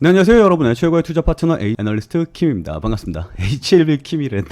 네, 안녕하세요 여러분의 최고의 투자 파트너 애널리스트 킴입니다. 반갑습니다. HLB 킴이랬네.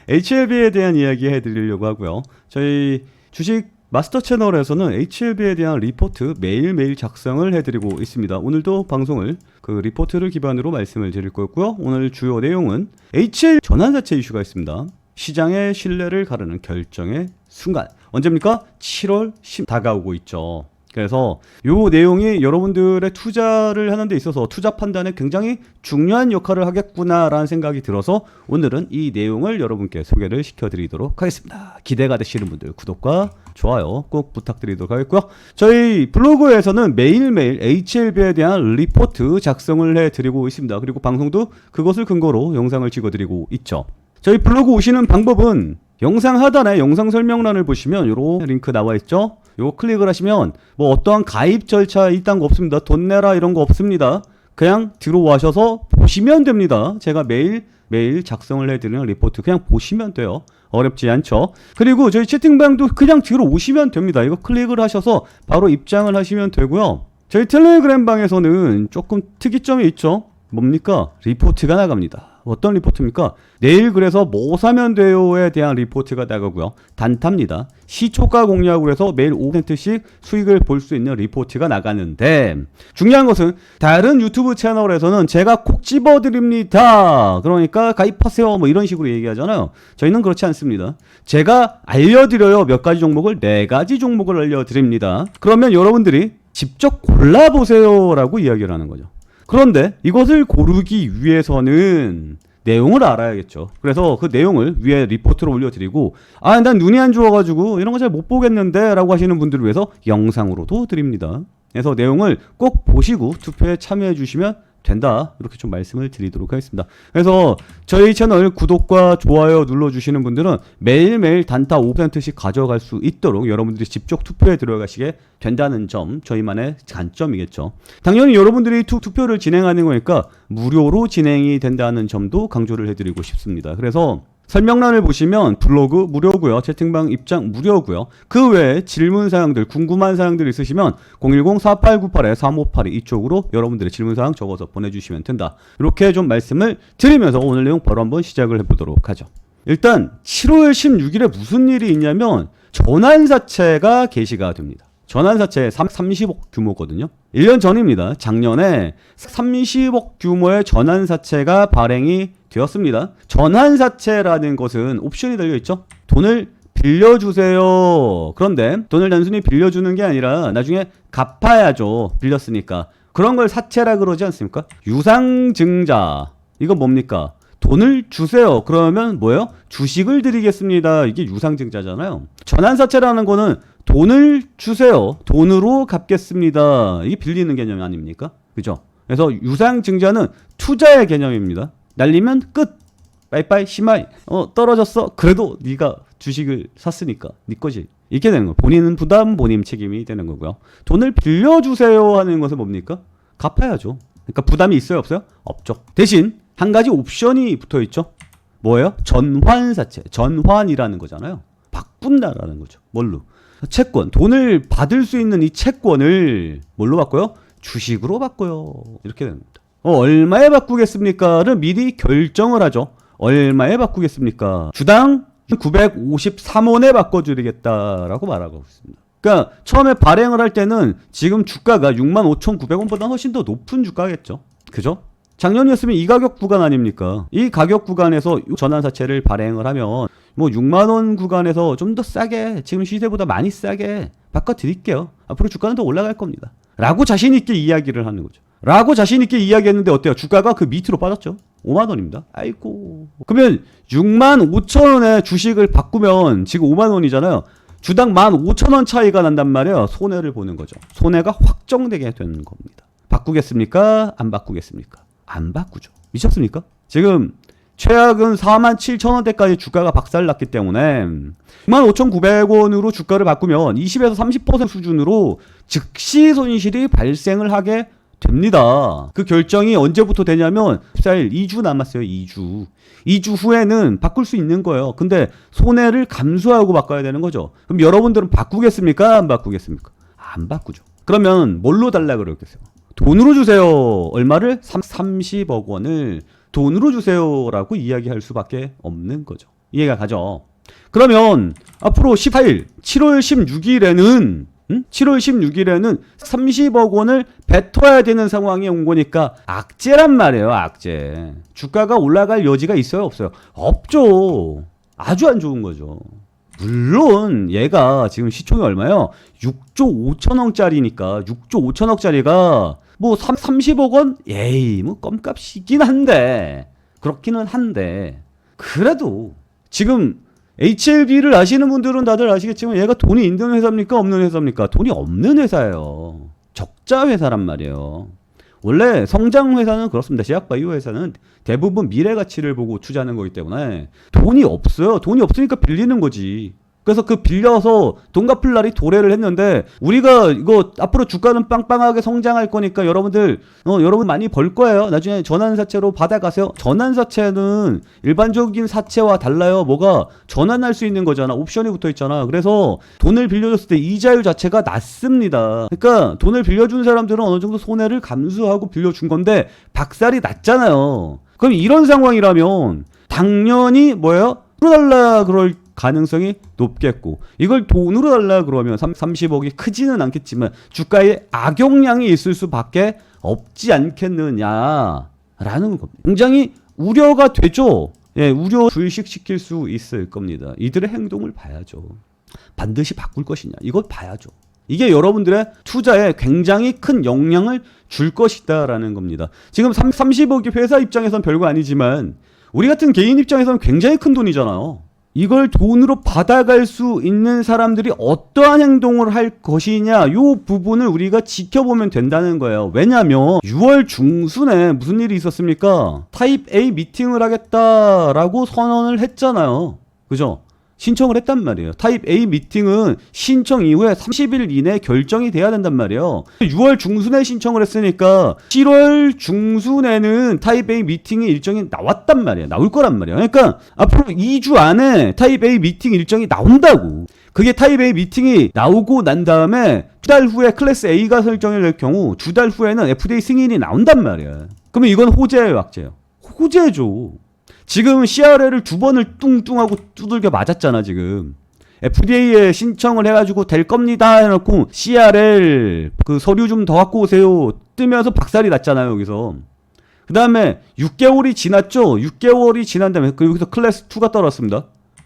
HLB에 대한 이야기 해드리려고 하고요. 저희 주식 마스터 채널에서는 HLB에 대한 리포트 매일매일 작성을 해드리고 있습니다. 오늘도 방송을 그 리포트를 기반으로 말씀을 드릴 거고요. 오늘 주요 내용은 HL 전환사채 이슈가 있습니다. 시장의 신뢰를 가르는 결정의 순간. 언제입니까? 7월 10 다가오고 있죠. 그래서 요 내용이 여러분들의 투자를 하는 데 있어서 투자 판단에 굉장히 중요한 역할을 하겠구나라는 생각이 들어서 오늘은 이 내용을 여러분께 소개를 시켜드리도록 하겠습니다. 기대가 되시는 분들 구독과 좋아요 꼭 부탁드리도록 하겠고요. 저희 블로그에서는 매일매일 HLB에 대한 리포트 작성을 해드리고 있습니다. 그리고 방송도 그것을 근거로 영상을 찍어드리고 있죠. 저희 블로그 오시는 방법은 영상 하단에 영상 설명란을 보시면 요런 링크 나와 있죠. 요거 클릭을 하시면 뭐 어떠한 가입 절차 이딴 거 없습니다. 돈 내라 이런 거 없습니다. 그냥 들어와셔서 보시면 됩니다. 제가 매일 작성을 해드리는 리포트 그냥 보시면 돼요. 어렵지 않죠. 그리고 저희 채팅방도 그냥 들어오시면 됩니다. 이거 클릭을 하셔서 바로 입장을 하시면 되고요. 저희 텔레그램 방에서는 조금 특이점이 있죠. 뭡니까? 리포트가 나갑니다. 어떤 리포트입니까? 내일 그래서 뭐 사면 돼요에 대한 리포트가 나가고요. 단타입니다. 시초가 공략으로 해서 매일 5%씩 수익을 볼 수 있는 리포트가 나가는데 중요한 것은 다른 유튜브 채널에서는 제가 콕 집어드립니다. 그러니까 가입하세요 뭐 이런 식으로 얘기하잖아요. 저희는 그렇지 않습니다. 제가 알려드려요. 몇 가지 종목을 4가지 종목을 알려드립니다. 그러면 여러분들이 직접 골라보세요 라고 이야기를 하는 거죠. 그런데 이것을 고르기 위해서는 내용을 알아야겠죠. 그래서 그 내용을 위에 리포트로 올려드리고 난 눈이 안 좋아가지고 이런 거 잘 못 보겠는데 라고 하시는 분들을 위해서 영상으로도 드립니다. 그래서 내용을 꼭 보시고 투표에 참여해 주시면 된다. 이렇게 좀 말씀을 드리도록 하겠습니다. 그래서 저희 채널 구독과 좋아요 눌러주시는 분들은 매일매일 단타 5%씩 가져갈 수 있도록 여러분들이 직접 투표에 들어가시게 된다는 점 저희만의 장점이겠죠. 당연히 여러분들이 투표를 진행하는 거니까 무료로 진행이 된다는 점도 강조를 해드리고 싶습니다. 그래서 설명란을 보시면 블로그 무료고요. 채팅방 입장 무료고요. 그 외에 질문사항들 궁금한 사항들 있으시면 010-4898-3582 이쪽으로 여러분들의 질문사항 적어서 보내주시면 된다. 이렇게 좀 말씀을 드리면서 오늘 내용 바로 한번 시작을 해보도록 하죠. 일단 7월 16일에 무슨 일이 있냐면 전환사채가 게시가 됩니다. 전환사채 30억 규모거든요. 1년 전입니다. 작년에 30억 규모의 전환사채가 발행이 되었습니다. 전환사채라는 것은 옵션이 달려있죠. 돈을 빌려주세요. 그런데 돈을 단순히 빌려주는 게 아니라 나중에 갚아야죠. 빌렸으니까. 그런 걸 사채라 그러지 않습니까? 유상증자. 이건 뭡니까? 돈을 주세요. 그러면 뭐예요? 주식을 드리겠습니다. 이게 유상증자잖아요. 전환사채라는 거는 돈을 주세요. 돈으로 갚겠습니다. 이게 빌리는 개념 아닙니까? 그죠? 그래서 유상증자는 투자의 개념입니다. 날리면 끝. 빠이빠이 시마이. 떨어졌어. 그래도 네가 주식을 샀으니까 네 거지. 이렇게 되는 거예요. 본인은 부담, 본인 책임이 되는 거고요. 돈을 빌려주세요 하는 것은 뭡니까? 갚아야죠. 그러니까 부담이 있어요, 없어요? 없죠. 대신 한 가지 옵션이 붙어 있죠. 뭐예요? 전환사채. 전환이라는 거잖아요. 바꾼다라는 거죠. 뭘로? 채권. 돈을 받을 수 있는 이 채권을 뭘로 바꿔요? 주식으로 바꿔요. 이렇게 됩니다. 얼마에 바꾸겠습니까?를 미리 결정을 하죠. 얼마에 바꾸겠습니까? 주당 953원에 바꿔드리겠다라고 말하고 있습니다. 그러니까 처음에 발행을 할 때는 지금 주가가 65,900원보다 훨씬 더 높은 주가겠죠. 그죠? 작년이었으면 이 가격 구간 아닙니까? 이 가격 구간에서 전환사채를 발행을 하면 뭐 6만원 구간에서 좀 더 싸게 지금 시세보다 많이 싸게 바꿔드릴게요. 앞으로 주가는 더 올라갈 겁니다. 라고 자신있게 이야기를 하는 거죠. 라고 자신있게 이야기했는데 어때요? 주가가 그 밑으로 빠졌죠. 5만원입니다. 아이고. 그러면 65,000원에 주식을 바꾸면 지금 5만원이잖아요. 주당 15,000원 차이가 난단 말이에요. 손해를 보는 거죠. 손해가 확정되게 되는 겁니다. 바꾸겠습니까? 안 바꾸겠습니까? 안 바꾸죠. 미쳤습니까? 지금 최악은 47,000원대까지 주가가 박살났기 때문에 65,900원으로 주가를 바꾸면 20에서 30% 수준으로 즉시 손실이 발생을 하게 됩니다. 그 결정이 언제부터 되냐면 14일 2주 남았어요. 2주 후에는 바꿀 수 있는 거예요. 근데 손해를 감수하고 바꿔야 되는 거죠. 그럼 여러분들은 바꾸겠습니까? 안 바꾸겠습니까? 안 바꾸죠. 그러면 뭘로 달라 그러겠어요? 돈으로 주세요. 얼마를? 30억 원을 돈으로 주세요라고 이야기할 수밖에 없는 거죠. 이해가 가죠? 그러면 앞으로 18일, 7월 16일에는 7월 16일에는 30억 원을 뱉어야 되는 상황이 온 거니까 악재란 말이에요. 악재. 주가가 올라갈 여지가 있어요? 없어요? 없죠. 아주 안 좋은 거죠. 물론 얘가 지금 시총이 얼마요? 6조 5천억짜리니까 6조 5천억짜리가 뭐 30억 원? 에이 뭐 껌값이긴 한데 그렇기는 한데 그래도 지금 HLB를 아시는 분들은 다들 아시겠지만 얘가 돈이 있는 회사입니까? 없는 회사입니까? 돈이 없는 회사예요. 적자 회사란 말이에요. 원래 성장 회사는 그렇습니다. 제약바이오 회사는 대부분 미래 가치를 보고 투자하는 거기 때문에 돈이 없어요. 돈이 없으니까 빌리는 거지. 그래서 그 빌려서 돈 갚을 날이 도래를 했는데 우리가 이거 앞으로 주가는 빵빵하게 성장할 거니까 여러분들 여러분 많이 벌 거예요. 나중에 전환사채로 받아가세요. 전환사채는 일반적인 사채와 달라요. 뭐가 전환할 수 있는 거잖아. 옵션이 붙어 있잖아. 그래서 돈을 빌려줬을 때 이자율 자체가 낮습니다. 그러니까 돈을 빌려준 사람들은 어느 정도 손해를 감수하고 빌려준 건데 박살이 났잖아요. 그럼 이런 상황이라면 당연히 뭐예요? 달라 그럴 가능성이 높겠고 이걸 돈으로 달라 그러면 30억이 크지는 않겠지만 주가에 악영향이 있을 수밖에 없지 않겠느냐라는 겁니다. 굉장히 우려가 되죠. 예, 우려 불식시킬 수 있을 겁니다. 이들의 행동을 봐야죠. 반드시 바꿀 것이냐 이걸 봐야죠. 이게 여러분들의 투자에 굉장히 큰 영향을 줄 것이다라는 겁니다. 지금 30억이 회사 입장에선 별거 아니지만 우리 같은 개인 입장에서는 굉장히 큰 돈이잖아요. 이걸 돈으로 받아갈 수 있는 사람들이 어떠한 행동을 할 것이냐 이 부분을 우리가 지켜보면 된다는 거예요. 왜냐하면 6월 중순에 무슨 일이 있었습니까? 타입 A 미팅을 하겠다라고 선언을 했잖아요. 그죠? 신청을 했단 말이에요. 타입 A 미팅은 신청 이후에 30일 이내에 결정이 돼야 된단 말이에요. 6월 중순에 신청을 했으니까 7월 중순에는 타입 A 미팅의 일정이 나왔단 말이에요. 나올 거란 말이에요. 그러니까 앞으로 2주 안에 타입 A 미팅 일정이 나온다고. 그게 타입 A 미팅이 나오고 난 다음에 2달 후에 클래스 A가 설정이 될 경우 2달 후에는 FDA 승인이 나온단 말이에요. 그러면 이건 호재예요, 악재예요? 호재죠. 지금 CRL을 2번을 뚱뚱하고 두들겨 맞았잖아 지금. FDA에 신청을 해가지고 될 겁니다 해놓고 CRL 그 서류 좀 더 갖고 오세요 뜨면서 박살이 났잖아요 여기서. 그 다음에 6개월이 지났죠. 6개월이 지난 다음에 여기서 클래스 2가 떨어졌습니다.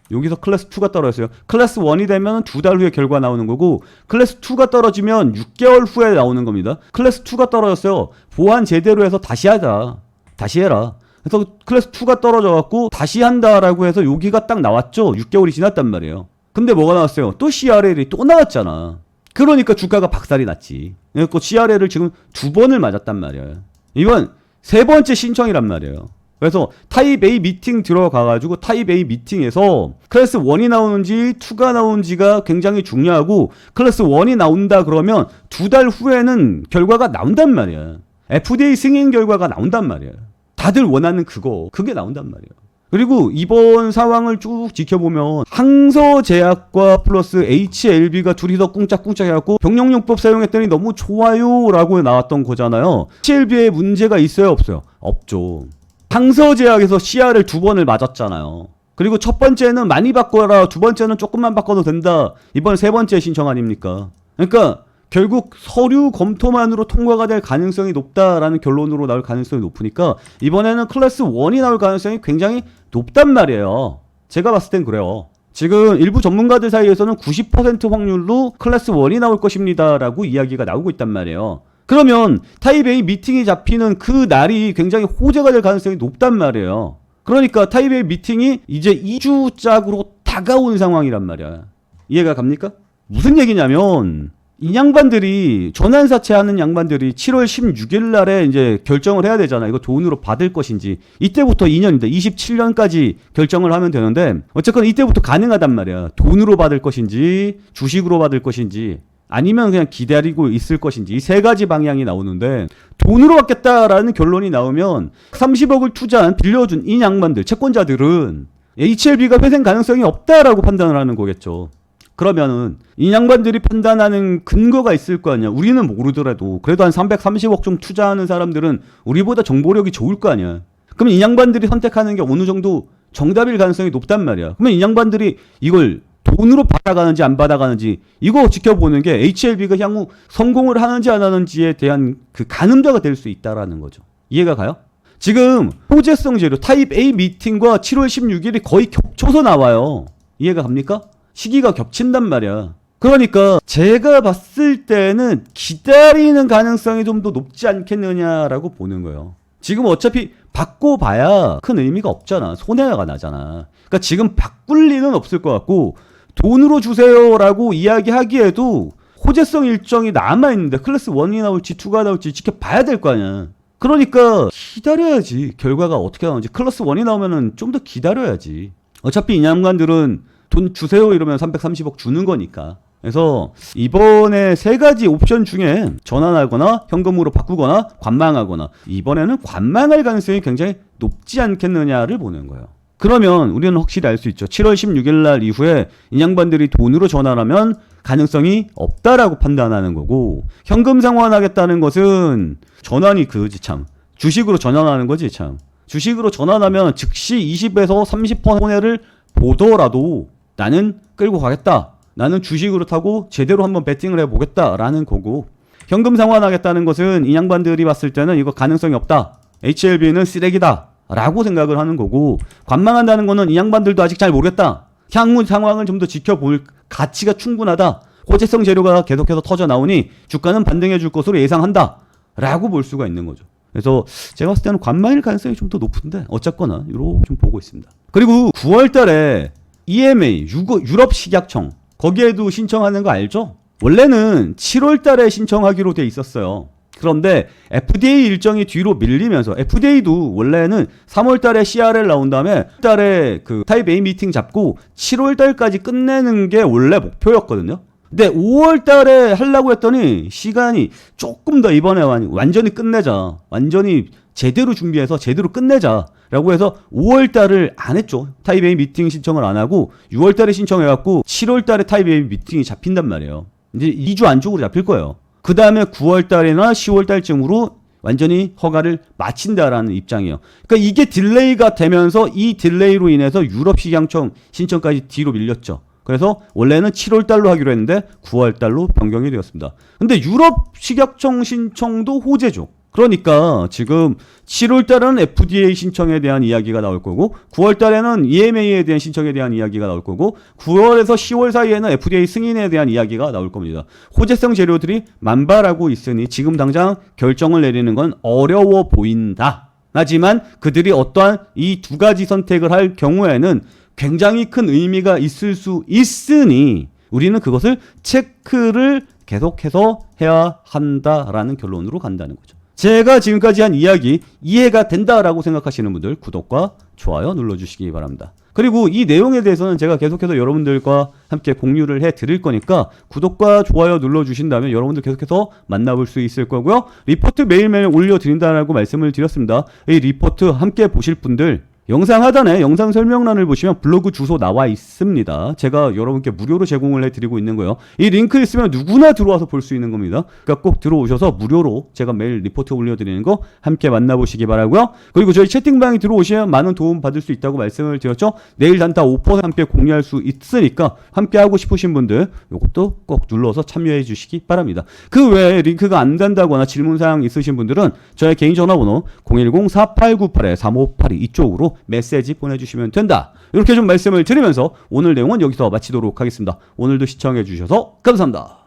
여기서 클래스 2가 떨어졌어요. 클래스 1이 되면 2달 후에 결과 나오는 거고 클래스 2가 떨어지면 6개월 후에 나오는 겁니다. 클래스 2가 떨어졌어요. 보안 제대로 해서 다시 하자. 다시 해라. 그래서 클래스 2가 떨어져갖고 다시 한다라고 해서 여기가 딱 나왔죠. 6개월이 지났단 말이에요. 근데 뭐가 나왔어요? 또 CRL이 또 나왔잖아. 그러니까 주가가 박살이 났지. 그래서 CRL을 지금 2번을 맞았단 말이에요. 이건 3번째 신청이란 말이에요. 그래서 타입 A 미팅 들어가가지고 타입 A 미팅에서 클래스 1이 나오는지 2가 나오는지가 굉장히 중요하고 클래스 1이 나온다 그러면 2달 후에는 결과가 나온단 말이야. FDA 승인 결과가 나온단 말이야. 다들 원하는 그게 나온단 말이에요. 그리고 이번 상황을 쭉 지켜보면 항서제약과 플러스 HLB가 둘이서 꿍짝꿍짝 해갖고 병력용법 사용했더니 너무 좋아요 라고 나왔던 거잖아요. HLB에 문제가 있어요 없어요? 없죠. 항서제약에서 CR을 2번을 맞았잖아요. 그리고 첫 번째는 많이 바꿔라, 두 번째는 조금만 바꿔도 된다. 이번 3번째 신청 아닙니까? 그러니까 결국 서류 검토만으로 통과가 될 가능성이 높다라는 결론으로 나올 가능성이 높으니까 이번에는 클래스 1이 나올 가능성이 굉장히 높단 말이에요. 제가 봤을 땐 그래요. 지금 일부 전문가들 사이에서는 90% 확률로 클래스 1이 나올 것입니다 라고 이야기가 나오고 있단 말이에요. 그러면 타입 A 미팅이 잡히는 그 날이 굉장히 호재가 될 가능성이 높단 말이에요. 그러니까 타입 A 미팅이 이제 2주짝으로 다가온 상황이란 말이야. 이해가 갑니까? 무슨 얘기냐면 이 양반들이 전환사채 하는 양반들이 7월 16일 날에 이제 결정을 해야 되잖아. 이거 돈으로 받을 것인지. 이때부터 2년입니다. 27년까지 결정을 하면 되는데 어쨌건 이때부터 가능하단 말이야. 돈으로 받을 것인지 주식으로 받을 것인지 아니면 그냥 기다리고 있을 것인지 이 3가지 방향이 나오는데 돈으로 받겠다라는 결론이 나오면 30억을 투자한 빌려준 이 양반들 채권자들은 HLB가 회생 가능성이 없다라고 판단을 하는 거겠죠. 그러면은 이 양반들이 판단하는 근거가 있을 거 아니야. 우리는 모르더라도 그래도 한 330억 좀 투자하는 사람들은 우리보다 정보력이 좋을 거 아니야. 그러면 이 양반들이 선택하는 게 어느 정도 정답일 가능성이 높단 말이야. 그러면 이 양반들이 이걸 돈으로 받아가는지 안 받아가는지 이거 지켜보는 게 HLB가 향후 성공을 하는지 안 하는지에 대한 그 가늠자가 될 수 있다라는 거죠. 이해가 가요? 지금 호재성 재료 타입 A 미팅과 7월 16일이 거의 겹쳐서 나와요. 이해가 갑니까? 시기가 겹친단 말이야. 그러니까 제가 봤을 때는 기다리는 가능성이 좀 더 높지 않겠느냐라고 보는 거예요. 지금 어차피 바꿔봐야 큰 의미가 없잖아. 손해가 나잖아. 그러니까 지금 바꿀 리는 없을 것 같고 돈으로 주세요라고 이야기하기에도 호재성 일정이 남아있는데 클래스 1이 나올지 2가 나올지 지켜봐야 될 거 아니야. 그러니까 기다려야지. 결과가 어떻게 나오는지. 클래스 1이 나오면은 좀 더 기다려야지. 어차피 이 양반들은 돈 주세요 이러면 330억 주는 거니까. 그래서 이번에 세 가지 옵션 중에 전환하거나 현금으로 바꾸거나 관망하거나 이번에는 관망할 가능성이 굉장히 높지 않겠느냐를 보는 거예요. 그러면 우리는 확실히 알 수 있죠. 7월 16일 날 이후에 이 양반들이 돈으로 전환하면 가능성이 없다라고 판단하는 거고 현금 상환하겠다는 것은 전환이 그지 참. 주식으로 전환하는 거지 참. 주식으로 전환하면 즉시 20에서 30% 손해를 보더라도 나는 끌고 가겠다. 나는 주식으로 타고 제대로 한번 베팅을 해보겠다라는 거고 현금 상환하겠다는 것은 이 양반들이 봤을 때는 이거 가능성이 없다. HLB는 쓰레기다. 라고 생각을 하는 거고 관망한다는 거는 이 양반들도 아직 잘 모르겠다. 향후 상황을 좀 더 지켜볼 가치가 충분하다. 호재성 재료가 계속해서 터져 나오니 주가는 반등해 줄 것으로 예상한다. 라고 볼 수가 있는 거죠. 그래서 제가 봤을 때는 관망일 가능성이 좀 더 높은데 어쨌거나 이렇게 좀 보고 있습니다. 그리고 9월 달에 EMA 유럽 식약청 거기에도 신청하는 거 알죠? 원래는 7월 달에 신청하기로 돼 있었어요. 그런데 FDA 일정이 뒤로 밀리면서 FDA도 원래는 3월 달에 CRL 나온 다음에 6월 달에 그 타입 A 미팅 잡고 7월 달까지 끝내는 게 원래 목표였거든요. 근데 5월 달에 하려고 했더니 시간이 조금 더 이번에 완전히 끝내자. 완전히 제대로 준비해서 제대로 끝내자. 라고 해서 5월 달을 안 했죠. 타입 A 미팅 신청을 안 하고 6월 달에 신청해갖고 7월 달에 타입 A 미팅이 잡힌단 말이에요. 이제 2주 안쪽으로 잡힐 거예요. 그 다음에 9월 달이나 10월 달쯤으로 완전히 허가를 마친다라는 입장이에요. 그러니까 이게 딜레이가 되면서 이 딜레이로 인해서 유럽 식약청 신청까지 뒤로 밀렸죠. 그래서 원래는 7월 달로 하기로 했는데 9월 달로 변경이 되었습니다. 근데 유럽 식약청 신청도 호재죠. 그러니까 지금 7월 달에는 FDA 신청에 대한 이야기가 나올 거고 9월 달에는 EMA에 대한 신청에 대한 이야기가 나올 거고 9월에서 10월 사이에는 FDA 승인에 대한 이야기가 나올 겁니다. 호재성 재료들이 만발하고 있으니 지금 당장 결정을 내리는 건 어려워 보인다. 하지만 그들이 어떠한 이 두 가지 선택을 할 경우에는 굉장히 큰 의미가 있을 수 있으니 우리는 그것을 체크를 계속해서 해야 한다라는 결론으로 간다는 거죠. 제가 지금까지 한 이야기 이해가 된다라고 생각하시는 분들 구독과 좋아요 눌러주시기 바랍니다. 그리고 이 내용에 대해서는 제가 계속해서 여러분들과 함께 공유를 해드릴 거니까 구독과 좋아요 눌러주신다면 여러분들 계속해서 만나볼 수 있을 거고요. 리포트 매일매일 올려드린다라고 말씀을 드렸습니다. 이 리포트 함께 보실 분들 영상 하단에 영상 설명란을 보시면 블로그 주소 나와 있습니다. 제가 여러분께 무료로 제공을 해드리고 있는 거예요. 이 링크 있으면 누구나 들어와서 볼 수 있는 겁니다. 그러니까 꼭 들어오셔서 무료로 제가 매일 리포트 올려드리는 거 함께 만나보시기 바라고요. 그리고 저희 채팅방에 들어오시면 많은 도움 받을 수 있다고 말씀을 드렸죠. 내일 단타 5% 함께 공유할 수 있으니까 함께 하고 싶으신 분들 이것도 꼭 눌러서 참여해 주시기 바랍니다. 그 외에 링크가 안 된다거나 질문사항 있으신 분들은 저의 개인 전화번호 010-4898-3582 이쪽으로 메시지 보내주시면 된다. 이렇게 좀 말씀을 드리면서 오늘 내용은 여기서 마치도록 하겠습니다. 오늘도 시청해 주셔서 감사합니다.